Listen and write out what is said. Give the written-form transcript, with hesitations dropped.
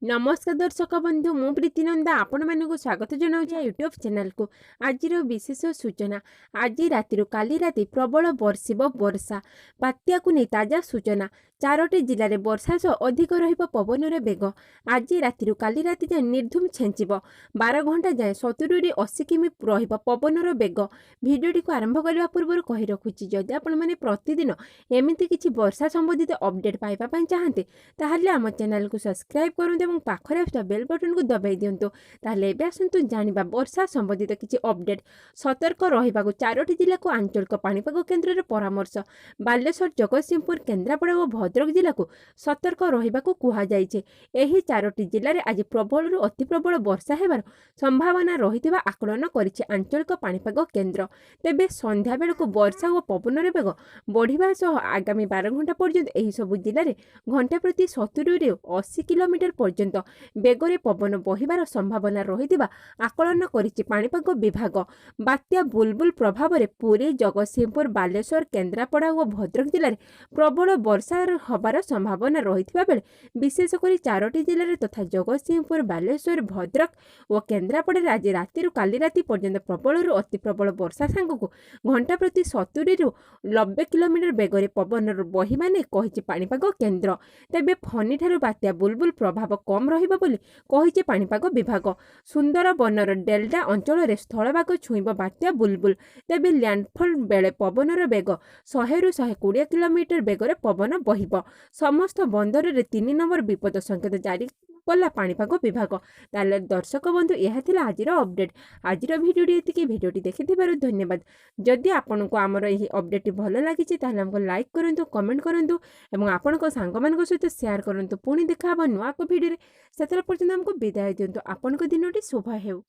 नमस्कार दर्शक बंधु मु प्रीतिनंदा आपण मानक स्वागत जनाऊँ यूट्यूब चैनल को आज विशेष सूचना। आज राति काली राति प्रबल बर्षिब वर्षा बात्या को नहीं ताजा सूचना। 4टी जिले में वर्षा सह अधिक रवन बेग आज राति काली राति जाए निर्धूम छेंचब 12 घंटा जाए 70-80 किमी पवनर बेग। भिडियोटी को आरंभ करने पूर्व कही रखुची जदि आपण मैंने प्रतिदिन एमती किसी वर्षा संबंधित अपडेट पाइबा चाहते ताहले आम चैनल को सब्सक्राइब करते और पाखरे आसुवा बेल बटन को दबाई दिंतु। ताहले एबे आसंतु जानिबा वर्षा संबंधित किसी अपडेट। सतर्क रहिबाकु 4टी जिला को आंचलिक पाणीपाग केन्द्र परामर्श। बालेश्वर, जगतसिंहपुर, केन्द्रापड़ा और भद्रक जिला को सतर्क रहिबाकु कुहा जायछे। एही 4टी जिले में आज प्रबल अति प्रबल वर्षा हेबार संभावना रहिथिबा आकलन करिछि आंचलिक पाणीपाग केन्द्र। तेबे संध्या बेलକୁ वर्षा और पवनर बेग बढ़िबा सह आगामी 12 घंटा पर्यंत एही सब जिले में घंटा प्रति 70-80 किलोमीटर पर्यंत बेगरे पवन बहिबार संभावना रहिथिबा आकलन करिछि पाणीपाग विभाग। बात्या बुलबुल प्रभाव में पुरी, जगतसिंहपुर, बालेश्वर, केन्द्रापड़ा और भद्रक जिले में प्रबल वर्षा हबार संभावना रहिथिबा बेले विशेषकर 4टी जिले में तथा जगतसिंहपुर, बालेश्वर, भद्रक और केन्द्रापड़ा आज राति काली राति पर्यंत प्रबल अति प्रबल वर्षा सांगक घंटा प्रति 70-90 किलोमीटर बेगरे पवन बहिबा ने कहिछि पाणीपाग केन्द्र। तेबे फनी ठारू बात्या बुलबुल प्रभाव कम रहिबो बोली कहिछि पाणीपाग विभाग। सुंदर बनर डेल्टा अंचल रे स्थलभाग छुईब बात्या बुलबुल। तेबे लैंडफॉल बेले पवनर बेग 100-120 किलोमीटर बेगरे पवन बहिब। समस्त बंदर रे 3 नंबर विपद संकेत जारी कला पाणीपाग विभाग। ताले दर्शक बंधु यह थिला आजिर अपडेट। आजिर भिडियोटी एतिकी। भिडियोटी देखिथिबारु धन्यवाद। जदि आपनको आमर एही अपडेट भल लागिछि ताले हमको लाइक करंतु, कमेंट करंतु एवं आपनको सांगमानक सहित शेयर करंतु। पुणी देखा नुआ को भिडियो सेतल पर्यंत हमको विदाय दियंतु। आपनको दिनटी शुभ हेउ।